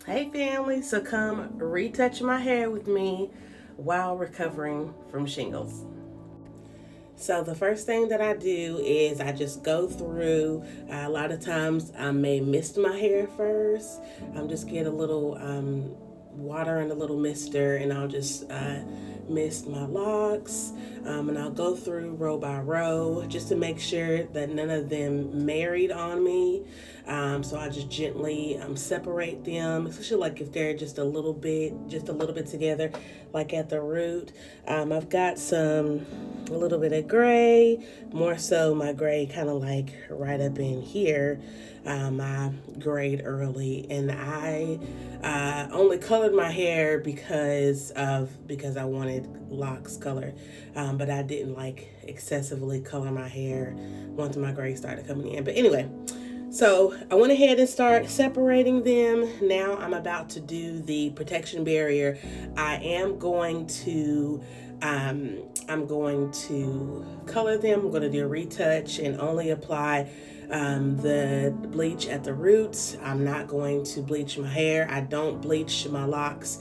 Hey family, so come retouch my hair with me while recovering from shingles. So the first thing that I do is I just go through. A lot of times I may mist my hair first. Just get a little water and a little mister, and I'll just mist my locks. And I'll go through row by row just to make sure that none of them married on me. So I just gently separate them, especially like if they're just a little bit together, like at the root. I've got a little bit of gray, more so my gray kind of like right up in here. I grayed early, and I only colored my hair because I wanted locks color, but I didn't like excessively color my hair once my gray started coming in. But anyway, so I went ahead and start separating them. Now I'm about to do the protection barrier. I'm going to color them. I'm going to do a retouch and only apply the bleach at the roots. I'm not going to bleach my hair. I don't bleach my locks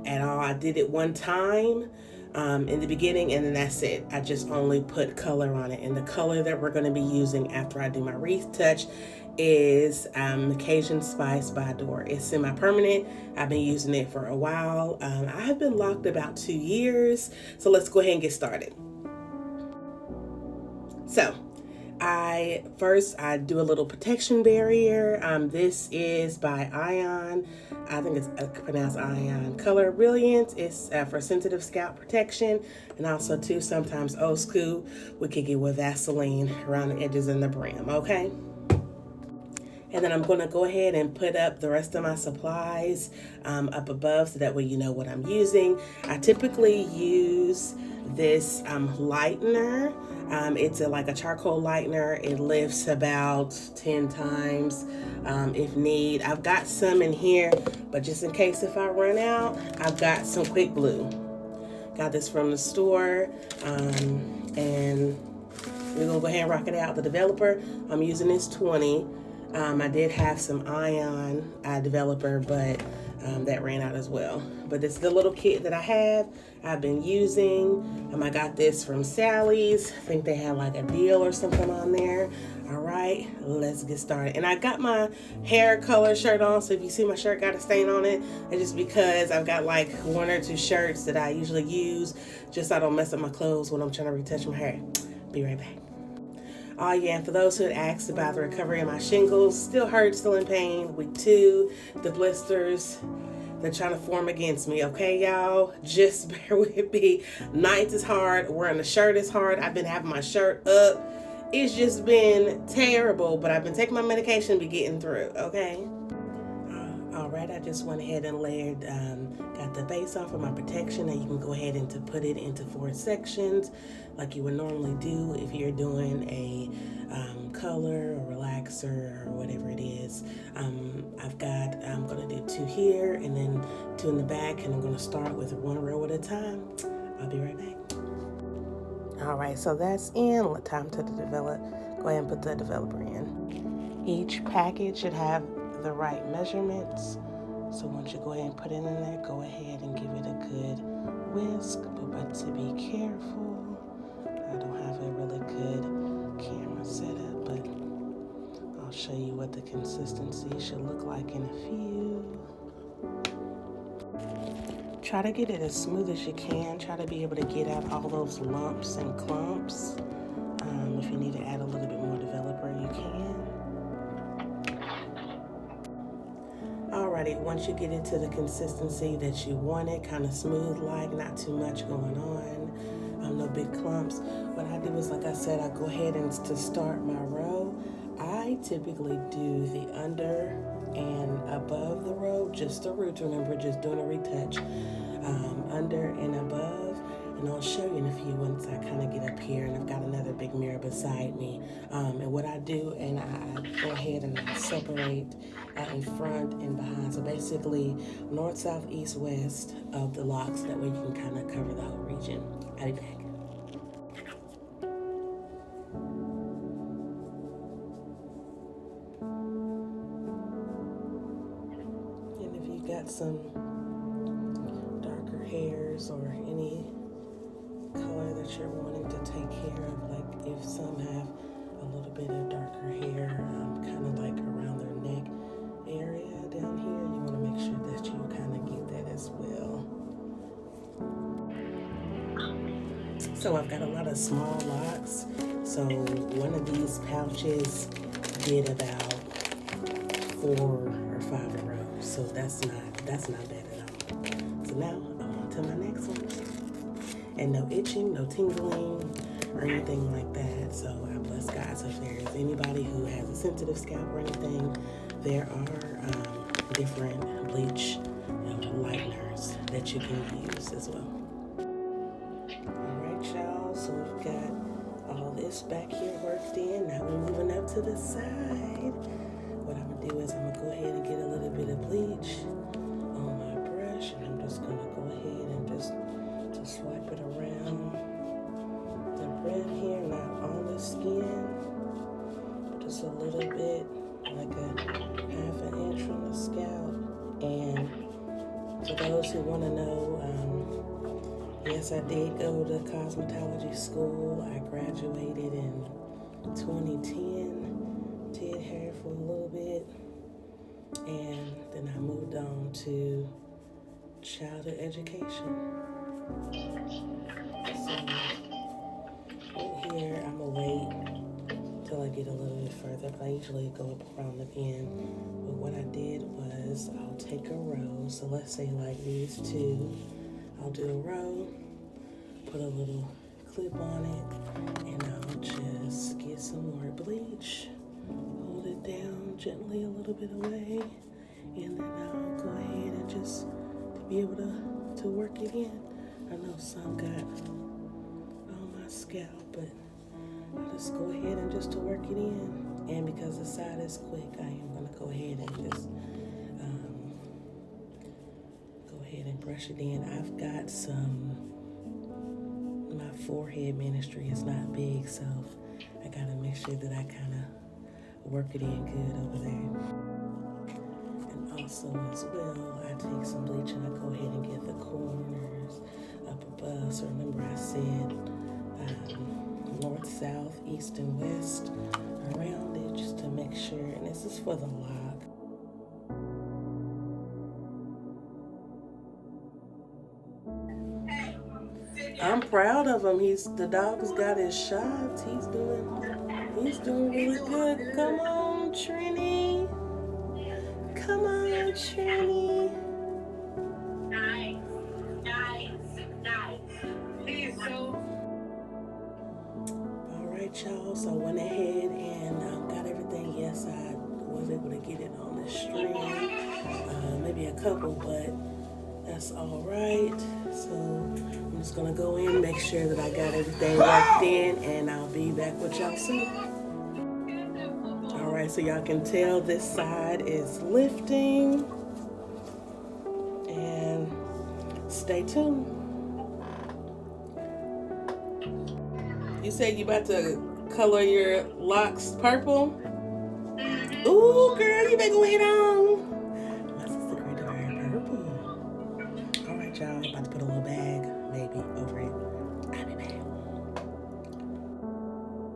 at all. I did it one time in the beginning, and then that's it. I just only put color on it, and the color that we're going to be using after I do my retouch is Cajun Spice by Door. It's semi-permanent. I've been using it for a while. I have been locked about 2 years, so let's go ahead and get started. So I do a little protection barrier. This is by Ion. I think it's pronounced Ion Color Brilliance. It's for sensitive scalp protection, and also too sometimes old school we could get with Vaseline around the edges and the brim. Okay. And then I'm going to go ahead and put up the rest of my supplies up above so that way you know what I'm using. I typically use this lightener. Like a charcoal lightener. It lifts about 10 times if need. I've got some in here, but just in case if I run out, I've got some quick glue. Got this from the store, and we're going to go ahead and rock it out. The developer I'm using is 20. I did have some Ion developer, but that ran out as well. But this is the little kit that I've been using. I got this from Sally's. I think they had like a deal or something on there. All right, let's get started. And I got my hair color shirt on, so if you see my shirt got a stain on it, it's just because I've got like 1 or 2 shirts that I usually use just so I don't mess up my clothes when I'm trying to retouch my hair. Be right back. Oh yeah, and for those who had asked about the recovery of my shingles, still hurt, still in pain. Week 2, the blisters, they're trying to form against me, okay, y'all? Just bear with me. Nights is hard, wearing the shirt is hard. I've been having my shirt up. It's just been terrible, but I've been taking my medication to be getting through, okay? All right, I just went ahead and layered, got the base off of my protection, and you can go ahead and to put it into 4 sections like you would normally do if you're doing a color or relaxer or whatever it is. I'm going to do 2 here and then 2 in the back, and I'm going to start with 1 row at a time. I'll be right back. All right, so that's in. Time to develop. Go ahead and put the developer in. Each package should have the right measurements. So once you go ahead and put it in there, go ahead and give it a good whisk, but to be careful. I don't have a really good camera setup, but I'll show you what the consistency should look like in a few. Try to get it as smooth as you can. Try to be able to get out all those lumps and clumps. If you need to add a little bit more developer, you can. Alrighty, once you get into the consistency that you want it, kind of smooth like, not too much going on, no big clumps. What I do is, like I said, I go ahead and to start my row, I typically do the under and above the row, just the roots, remember, just doing a retouch, under and above. And I'll show you in a few once I kind of get up here, and I've got another big mirror beside me. And what I do, and I go ahead and I separate in front and behind. So basically, north, south, east, west of the locks. That way you can kind of cover the whole region. I'll be back. And if you you got some darker hairs or any color that you're wanting to take care of, like if some have a little bit of darker hair, kind of like around their neck area down here, you want to make sure that you kind of get that as well. So I've got a lot of small locks, so one of these pouches did about 4 or 5 in a row, so that's not bad at all. So now I'm on to my next one. And no itching, no tingling, or anything like that. So I bless God. So if there is anybody who has a sensitive scalp or anything, there are different bleach lighteners that you can use as well. Alright, y'all. So we've got all this back here worked in. Now we're moving up to the side. What I'm going to do is I'm going to go ahead and get a little bit of bleach on my brush. And I'm just going to go ahead and just swipe it around the rim here, not on the skin, just a little bit, like a half an inch from the scalp. And for those who want to know, yes, I did go to cosmetology school. I graduated in 2010, did hair for a little bit, and then I moved on to childhood education. So here I'm gonna wait till I get a little bit further, but I usually go up around the end. But what I did was I'll take a row. So let's say like these two, I'll do a row, put a little clip on it, and I'll just get some more bleach, hold it down gently a little bit away, and then I'll go ahead and just be able to work it in. I know some got on my scalp, but I'll just go ahead and just to work it in. And because the side is quick, I am going to go ahead and just go ahead and brush it in. I've got my forehead ministry is not big, so I got to make sure that I kind of work it in good over there. And also as well, I take some bleach and I go ahead and get the corners up above. So remember I said north, south, east, and west around it, just to make sure. And this is for the lock. I'm proud of him. The dog's got his shots. He's doing really good. Come on, Trini. Come on, Trini. Nice. Please, so. All right, y'all. So I went ahead and got everything. Yes, I was able to get it on the string. Maybe a couple, but that's all right. So I'm just gonna go in, make sure that I got everything worked in, and I'll be back with y'all soon. All right, so y'all can tell this side is lifting, and stay tuned. You said you about to color your locks purple? Ooh, girl, you better go ahead on. My sister created her purple. All right, y'all, about to put a little bag, maybe, over it. I'll be back.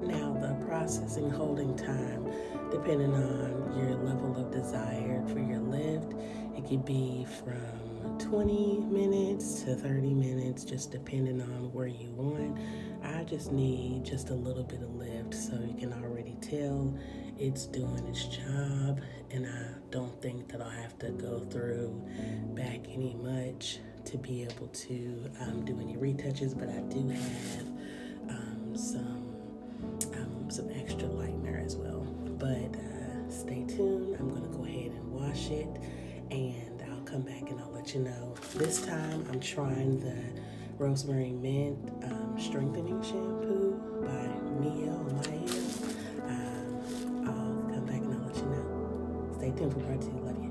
Now, the processing holding time, depending on your level of desire for your lift, it could be from 20 minutes to 30 minutes, just depending on where you want. I just need just a little bit of lift, so you can already tell it's doing its job, and I don't think that I'll have to go through back any much to be able to do any retouches, but I do have some extra lightener as well. But stay tuned. I'm gonna go ahead and wash it, and I'll come back and I'll let you know. This time I'm trying the Rosemary Mint Strengthening Shampoo by Mia on my hair. I'll come back and I'll let you know. Stay tuned for part 2. Love you.